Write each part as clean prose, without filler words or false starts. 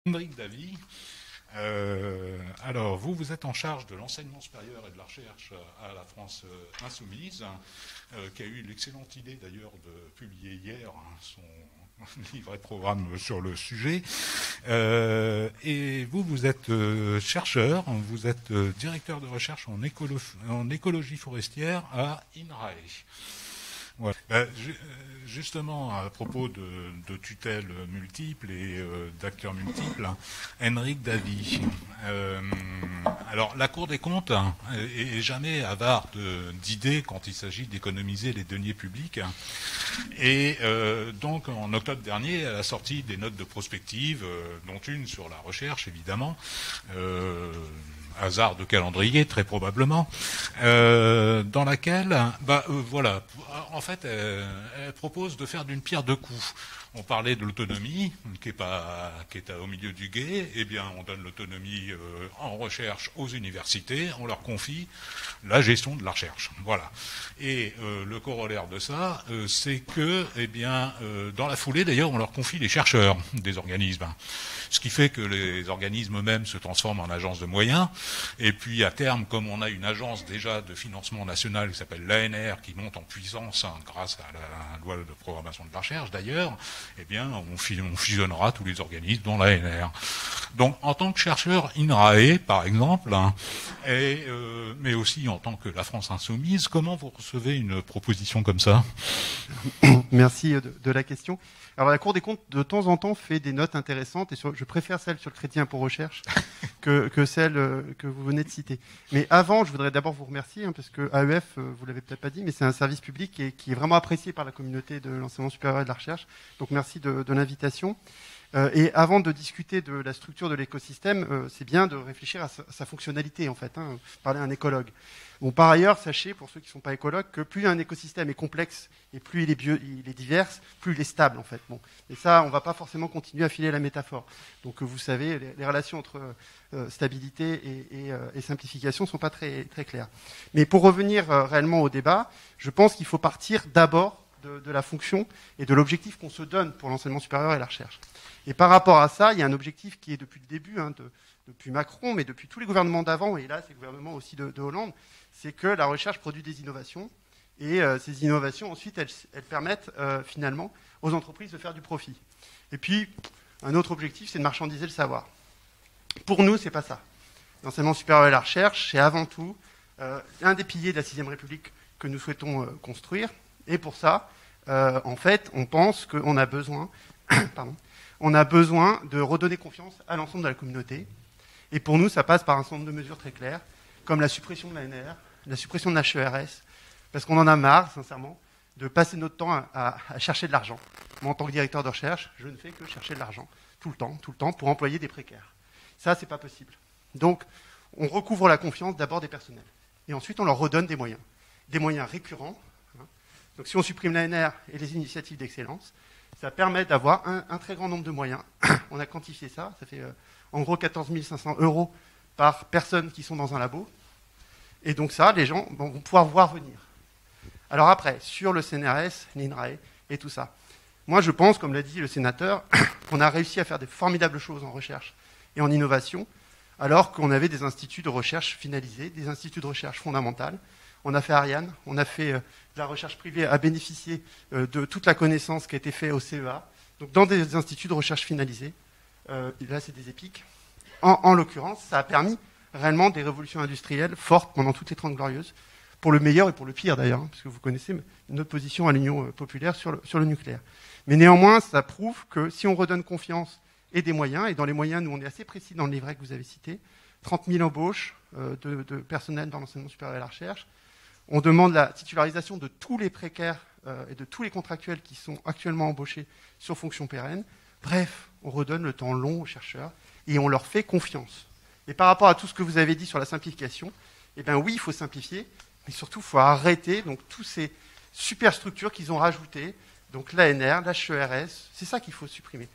Henrik Davy. Alors, vous êtes en charge de l'enseignement supérieur et de la recherche à la France insoumise, qui a eu l'excellente idée d'ailleurs de publier hier son livret de programme sur le sujet. Et vous êtes chercheur, vous êtes directeur de recherche en écologie forestière à INRAE. Ouais. Justement, à propos de tutelles multiples et d'acteurs multiples, Henrik Davy. Alors, la Cour des comptes est jamais avare d'idées quand il s'agit d'économiser les deniers publics. Et donc, en octobre dernier, elle a sorti des notes de prospective, dont une sur la recherche, évidemment. Hasard de calendrier, très probablement, dans laquelle, voilà, en fait, elle propose de faire d'une pierre deux coups. On parlait de l'autonomie, qui est au milieu du gué. Eh bien, on donne l'autonomie en recherche aux universités, on leur confie la gestion de la recherche. Voilà. Et le corollaire de ça, c'est que, eh bien, dans la foulée, d'ailleurs, on leur confie les chercheurs des organismes. Ce qui fait que les organismes eux-mêmes se transforment en agences de moyens. Et puis, à terme, comme on a une agence déjà de financement national qui s'appelle l'ANR, qui monte en puissance grâce à la loi de programmation de la recherche, d'ailleurs, eh bien, on fusionnera tous les organismes, dont l'ANR. Donc, en tant que chercheur INRAE, par exemple, mais aussi en tant que la France insoumise, comment vous recevez une proposition comme ça? Merci de la question. Alors, la Cour des comptes, de temps en temps, fait des notes intéressantes, et je préfère celle sur le crédit impôt recherche que celle que vous venez de citer. Mais avant, je voudrais d'abord vous remercier, parce que AEF, vous l'avez peut-être pas dit, mais c'est un service public qui est vraiment apprécié par la communauté de l'enseignement supérieur et de la recherche. Donc, merci de l'invitation. Et avant de discuter de la structure de l'écosystème, c'est bien de réfléchir à sa fonctionnalité, en fait, parler à un écologue. Bon, par ailleurs, sachez, pour ceux qui ne sont pas écologues, que plus un écosystème est complexe et plus il est divers, plus il est stable, en fait. Bon. Et ça, on ne va pas forcément continuer à filer la métaphore. Donc, vous savez, les relations entre stabilité et simplification ne sont pas très, très claires. Mais pour revenir réellement au débat, je pense qu'il faut partir d'abord de la fonction et de l'objectif qu'on se donne pour l'enseignement supérieur et la recherche. Et par rapport à ça, il y a un objectif qui est depuis le début, depuis Macron, mais depuis tous les gouvernements d'avant, et là, c'est le gouvernement aussi de Hollande, c'est que la recherche produit des innovations, et ces innovations, ensuite, elles permettent finalement aux entreprises de faire du profit. Et puis, un autre objectif, c'est de marchandiser le savoir. Pour nous, c'est pas ça. L'enseignement supérieur et la recherche, c'est avant tout un des piliers de la 6e République que nous souhaitons construire, et pour ça, en fait, on pense qu'on a besoin de redonner confiance à l'ensemble de la communauté. Et pour nous, ça passe par un certain nombre de mesures très claires, comme la suppression de l'ANR, la suppression de l'HERS, parce qu'on en a marre, sincèrement, de passer notre temps à chercher de l'argent. Moi, en tant que directeur de recherche, je ne fais que chercher de l'argent, tout le temps, pour employer des précaires. Ça, c'est pas possible. Donc, on recouvre la confiance d'abord des personnels. Et ensuite, on leur redonne des moyens récurrents. Donc, si on supprime l'ANR et les initiatives d'excellence, ça permet d'avoir un très grand nombre de moyens. On a quantifié ça. Ça fait en gros 14 500 € par personne qui sont dans un labo. Et donc ça, les gens vont pouvoir voir venir. Alors après, sur le CNRS, l'INRAE et tout ça, moi je pense, comme l'a dit le sénateur, qu'on a réussi à faire des formidables choses en recherche et en innovation, alors qu'on avait des instituts de recherche finalisés, des instituts de recherche fondamentale. On a fait Ariane, on a fait de la recherche privée à bénéficier de toute la connaissance qui a été faite au CEA, donc dans des instituts de recherche finalisés. Là, c'est des EPIC. En l'occurrence, ça a permis réellement des révolutions industrielles fortes pendant toutes les 30 glorieuses, pour le meilleur et pour le pire d'ailleurs, parce que vous connaissez notre position à l'Union populaire sur le nucléaire. Mais néanmoins, ça prouve que si on redonne confiance et des moyens, et dans les moyens, nous on est assez précis dans le livret que vous avez cité, 30 000 embauches de personnel dans l'enseignement supérieur et la recherche, on demande la titularisation de tous les précaires et de tous les contractuels qui sont actuellement embauchés sur fonction pérenne. Bref, on redonne le temps long aux chercheurs et on leur fait confiance. Et par rapport à tout ce que vous avez dit sur la simplification, eh bien oui, il faut simplifier, mais surtout, il faut arrêter donc, toutes ces superstructures qu'ils ont rajoutées, donc l'ANR, l'HERS, c'est ça qu'il faut supprimer.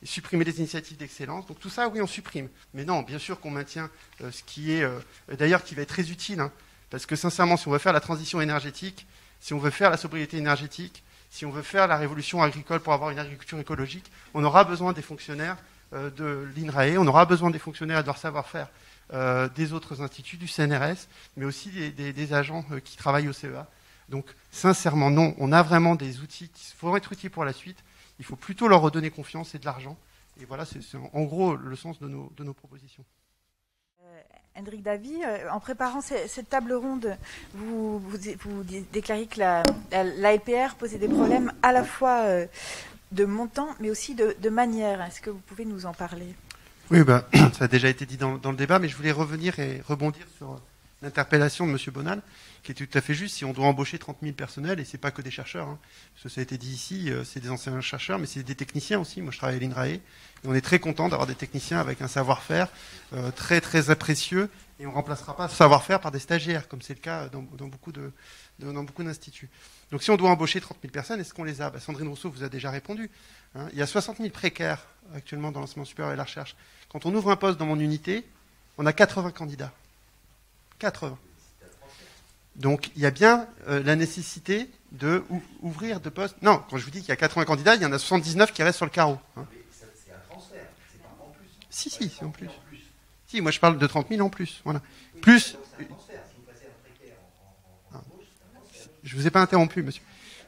Et supprimer les initiatives d'excellence. Donc tout ça, oui, on supprime. Mais non, bien sûr qu'on maintient ce qui est, d'ailleurs, qui va être très utile, parce que sincèrement, si on veut faire la transition énergétique, si on veut faire la sobriété énergétique, si on veut faire la révolution agricole pour avoir une agriculture écologique, on aura besoin des fonctionnaires de l'INRAE, on aura besoin des fonctionnaires et de leur savoir-faire des autres instituts, du CNRS, mais aussi des agents qui travaillent au CEA. Donc, sincèrement, non, on a vraiment des outils qui vont être utiles pour la suite. Il faut plutôt leur redonner confiance et de l'argent. Et voilà, c'est en gros le sens de nos propositions. Hendrik Davy, en préparant cette table ronde, vous déclarez que la LPR posait des problèmes à la fois de montant, mais aussi de manière. Est-ce que vous pouvez nous en parler ? Oui, ça a déjà été dit dans le débat, mais je voulais revenir et rebondir sur l'interpellation de M. Bonal, qui est tout à fait juste. Si on doit embaucher 30 000 personnels, et c'est pas que des chercheurs, hein, parce que ça a été dit ici, c'est des anciens chercheurs, mais c'est des techniciens aussi. Moi, je travaille à l'INRAE, et on est très content d'avoir des techniciens avec un savoir-faire très, très précieux, et on ne remplacera pas ce savoir-faire par des stagiaires, comme c'est le cas dans beaucoup d'instituts. Donc, si on doit embaucher 30 000 personnes, est-ce qu'on les a ? Sandrine Rousseau vous a déjà répondu. Hein. Il y a 60 000 précaires actuellement dans l'enseignement supérieur et la recherche. Quand on ouvre un poste dans mon unité, on a 80 candidats. 80. Donc, il y a bien la nécessité d'ouvrir de postes. Non, quand je vous dis qu'il y a 80 candidats, il y en a 79 qui restent sur le carreau. Hein. C'est un transfert, c'est pas en plus. Si, c'est en plus. Si, moi je parle de 30 000 en plus. Voilà. Plus. Je ne vous ai pas interrompu, monsieur.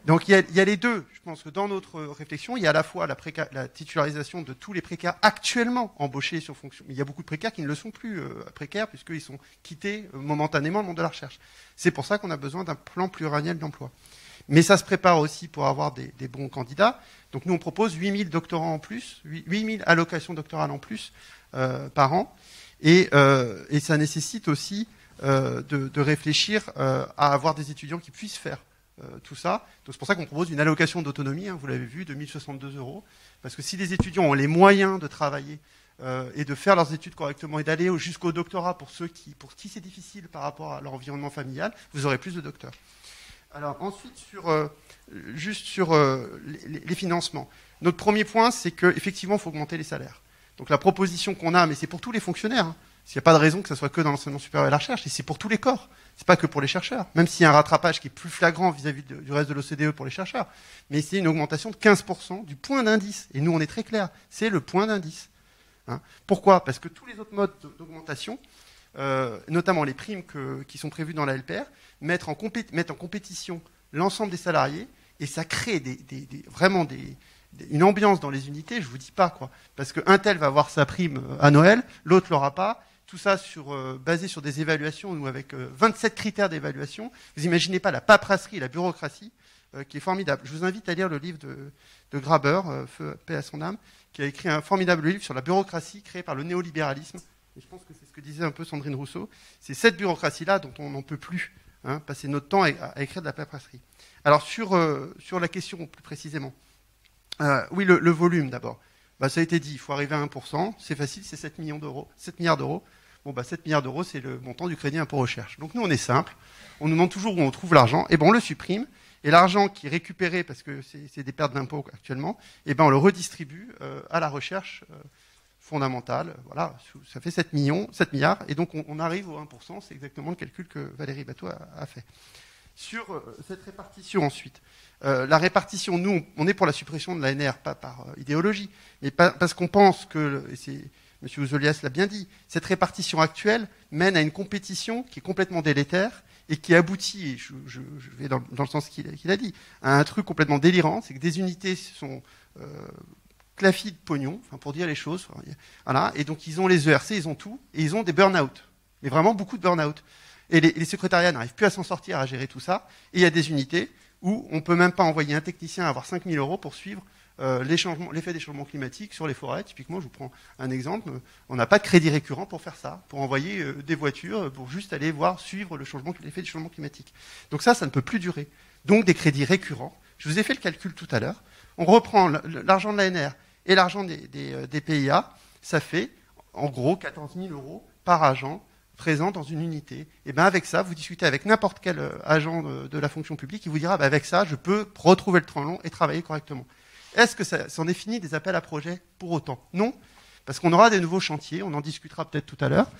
Donc, il y a les deux. Je pense que dans notre réflexion, il y a à la fois la titularisation de tous les précaires actuellement embauchés sur fonction. Mais il y a beaucoup de précaires qui ne le sont plus précaires, puisqu'ils sont quittés momentanément le monde de la recherche. C'est pour ça qu'on a besoin d'un plan pluriannuel d'emploi. Mais ça se prépare aussi pour avoir des bons candidats. Donc, nous, on propose 8 000 doctorants en plus, 8 000 allocations doctorales en plus par an. Et ça nécessite aussi de réfléchir à avoir des étudiants qui puissent faire tout ça. Donc c'est pour ça qu'on propose une allocation d'autonomie, hein, vous l'avez vu, de 1 062 €. Parce que si les étudiants ont les moyens de travailler et de faire leurs études correctement et d'aller jusqu'au doctorat pour qui c'est difficile par rapport à leur environnement familial, vous aurez plus de docteurs. Alors ensuite, sur les financements. Notre premier point, c'est qu'effectivement, il faut augmenter les salaires. Donc la proposition qu'on a, mais c'est pour tous les fonctionnaires, hein, il n'y a pas de raison que ce soit que dans l'enseignement supérieur et la recherche, et c'est pour tous les corps. C'est pas que pour les chercheurs, même s'il y a un rattrapage qui est plus flagrant vis-à-vis du reste de l'OCDE pour les chercheurs. Mais c'est une augmentation de 15% du point d'indice. Et nous, on est très clair, c'est le point d'indice. Hein. Pourquoi ? Parce que tous les autres modes d'augmentation, notamment les primes qui sont prévues dans la LPR, mettent en compétition l'ensemble des salariés, et ça crée vraiment une ambiance dans les unités, je vous dis pas quoi. Parce qu'un tel va avoir sa prime à Noël, l'autre l'aura pas. Tout ça basé sur des évaluations, ou avec 27 critères d'évaluation. Vous imaginez pas la paperasserie, la bureaucratie, qui est formidable. Je vous invite à lire le livre de Graber, Feu, paix à son âme, qui a écrit un formidable livre sur la bureaucratie créée par le néolibéralisme. Et je pense que c'est ce que disait un peu Sandrine Rousseau. C'est cette bureaucratie-là dont on n'en peut plus, hein, passer notre temps à écrire de la paperasserie. Alors sur la question plus précisément. Oui, le volume d'abord. Ça a été dit, il faut arriver à 1%, c'est facile, c'est 7 milliards d'euros. 7 milliards d'euros, c'est le montant du crédit impôt recherche. Donc nous, on est simple, on nous demande toujours où on trouve l'argent, et on le supprime, et l'argent qui est récupéré, parce que c'est des pertes d'impôt actuellement, on le redistribue à la recherche fondamentale. Voilà, ça fait 7 milliards, et donc on arrive au 1%, c'est exactement le calcul que Valérie Bateau a fait. Sur cette répartition ensuite, la répartition, nous, on est pour la suppression de l'ANR, pas par idéologie, mais parce qu'on pense que, et M. Ouzolias l'a bien dit, cette répartition actuelle mène à une compétition qui est complètement délétère et qui aboutit, et je vais dans le sens qu'il a dit, à un truc complètement délirant, c'est que des unités sont clafis de pognon, enfin pour dire les choses, voilà, et donc ils ont les ERC, ils ont tout, et ils ont des burn-out, mais vraiment beaucoup de burn-out. Et les secrétariats n'arrivent plus à s'en sortir, à gérer tout ça. Et il y a des unités où on ne peut même pas envoyer un technicien à avoir 5 000 € pour suivre l'effet des changements climatiques sur les forêts. Typiquement, je vous prends un exemple. On n'a pas de crédit récurrent pour faire ça, pour envoyer des voitures, pour juste aller suivre l'effet du changement climatique. Donc ça ne peut plus durer. Donc des crédits récurrents. Je vous ai fait le calcul tout à l'heure. On reprend l'argent de l'ANR et l'argent des PIA. Ça fait, en gros, 14 000 € par agent présent dans une unité. Et avec ça, vous discutez avec n'importe quel agent de la fonction publique, il vous dira, avec ça, je peux retrouver le train long et travailler correctement. Est-ce que ça en est fini des appels à projets pour autant ? Non, parce qu'on aura des nouveaux chantiers, on en discutera peut-être tout à l'heure,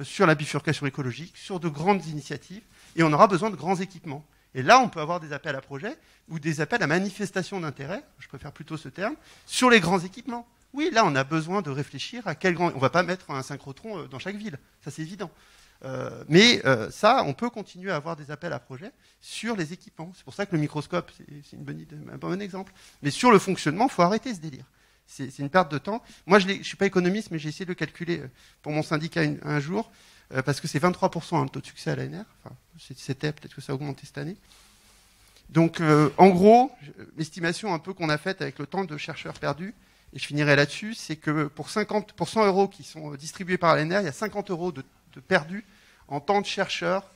sur la bifurcation écologique, sur de grandes initiatives, et on aura besoin de grands équipements. Et là, on peut avoir des appels à projets ou des appels à manifestation d'intérêt, je préfère plutôt ce terme, sur les grands équipements. Oui, là, on a besoin de réfléchir à quel grand... On ne va pas mettre un synchrotron dans chaque ville, ça c'est évident. Mais ça, on peut continuer à avoir des appels à projets sur les équipements. C'est pour ça que le microscope, c'est une bonne idée, un bon exemple. Mais sur le fonctionnement, il faut arrêter ce délire. C'est une perte de temps. Moi, je ne suis pas économiste, mais j'ai essayé de le calculer pour mon syndicat un jour, parce que c'est 23% le taux de succès à l'ANR. Enfin, c'était, peut-être que ça a augmenté cette année. Donc, en gros, l'estimation un peu qu'on a faite avec le temps de chercheurs perdus, et je finirai là-dessus, c'est que pour 100 € qui sont distribués par l'ANR, il y a 50 € de perdus en temps de chercheurs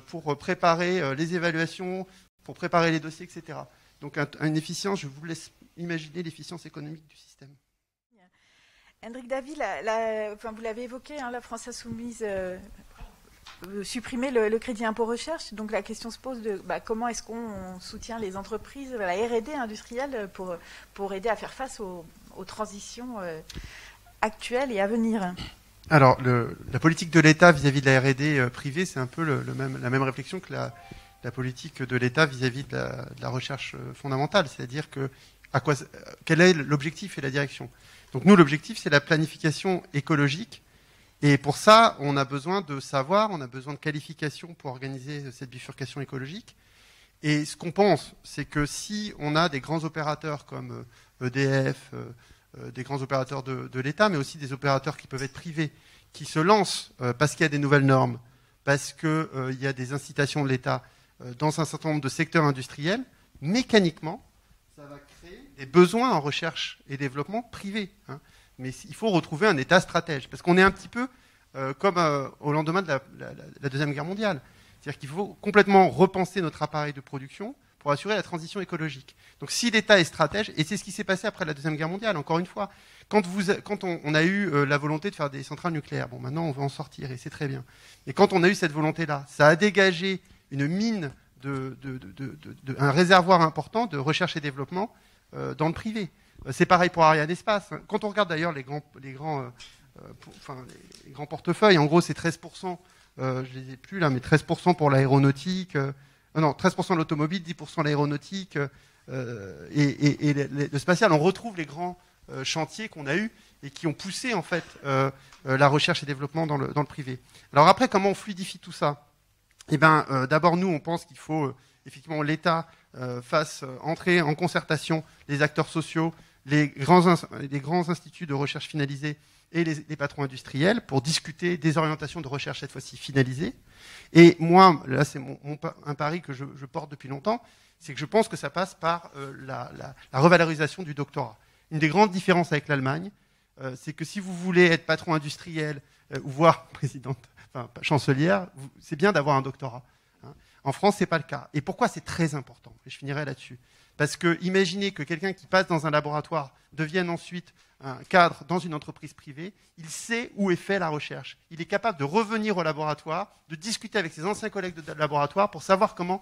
pour préparer les évaluations, pour préparer les dossiers, etc. Donc, une efficience, je vous laisse imaginer l'efficience économique du système. Hendrik Davy, enfin, vous l'avez évoqué, hein, la France Insoumise supprimer le crédit impôt recherche. Donc la question se pose de comment est-ce qu'on soutient les entreprises, la R&D industrielle pour aider à faire face aux transitions actuelles et à venir. Alors, la politique de l'État vis-à-vis de la R&D privée, c'est un peu la même réflexion que la politique de l'État vis-à-vis de la recherche fondamentale. C'est-à-dire quel est l'objectif et la direction. Donc nous, l'objectif, c'est la planification écologique. Et pour ça, on a besoin de savoir, on a besoin de qualifications pour organiser cette bifurcation écologique. Et ce qu'on pense, c'est que si on a des grands opérateurs comme EDF, des grands opérateurs de l'État, mais aussi des opérateurs qui peuvent être privés, qui se lancent parce qu'il y a des nouvelles normes, parce qu'il y a des incitations de l'État dans un certain nombre de secteurs industriels, mécaniquement, ça va créer des besoins en recherche et développement privés. Hein. Mais il faut retrouver un État stratège, parce qu'on est un petit peu comme au lendemain de la Deuxième Guerre mondiale. C'est-à-dire qu'il faut complètement repenser notre appareil de production pour assurer la transition écologique. Donc si l'État est stratège, et c'est ce qui s'est passé après la Deuxième Guerre mondiale, encore une fois, quand on a eu la volonté de faire des centrales nucléaires, bon maintenant on veut en sortir, et c'est très bien. Mais quand on a eu cette volonté-là, ça a dégagé une mine, un réservoir important de recherche et développement dans le privé. C'est pareil pour Ariane Espace. Quand on regarde d'ailleurs les grands portefeuilles, en gros c'est 13%, je ne les ai plus là, mais 13% pour l'aéronautique, non, 13% l'automobile, 10% l'aéronautique, et le spatial. On retrouve les grands chantiers qu'on a eus et qui ont poussé en fait la recherche et développement dans le privé. Alors après, comment on fluidifie tout ça ? Eh bien, d'abord nous, on pense qu'il faut effectivement l'État fasse entrer en concertation les acteurs sociaux, les grands instituts de recherche finalisés et les patrons industriels pour discuter des orientations de recherche cette fois-ci finalisées. Et moi, là c'est un pari que je porte depuis longtemps, c'est que je pense que ça passe par la revalorisation du doctorat. Une des grandes différences avec l'Allemagne, c'est que si vous voulez être patron industriel, ou voire chancelière, c'est bien d'avoir un doctorat. Hein. En France, c'est pas le cas. Et pourquoi c'est très important ? Et je finirai là-dessus. Parce que imaginez que quelqu'un qui passe dans un laboratoire devienne ensuite un cadre dans une entreprise privée, il sait où est fait la recherche. Il est capable de revenir au laboratoire, de discuter avec ses anciens collègues de laboratoire pour savoir comment,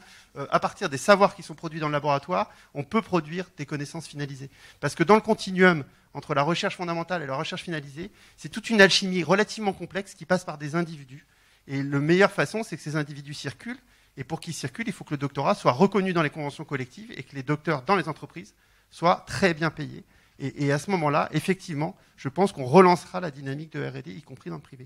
à partir des savoirs qui sont produits dans le laboratoire, on peut produire des connaissances finalisées. Parce que dans le continuum entre la recherche fondamentale et la recherche finalisée, c'est toute une alchimie relativement complexe qui passe par des individus. Et la meilleure façon, c'est que ces individus circulent. Et pour qu'ils circulent, il faut que le doctorat soit reconnu dans les conventions collectives et que les docteurs dans les entreprises soient très bien payés. Et à ce moment-là, effectivement, je pense qu'on relancera la dynamique de R&D, y compris dans le privé.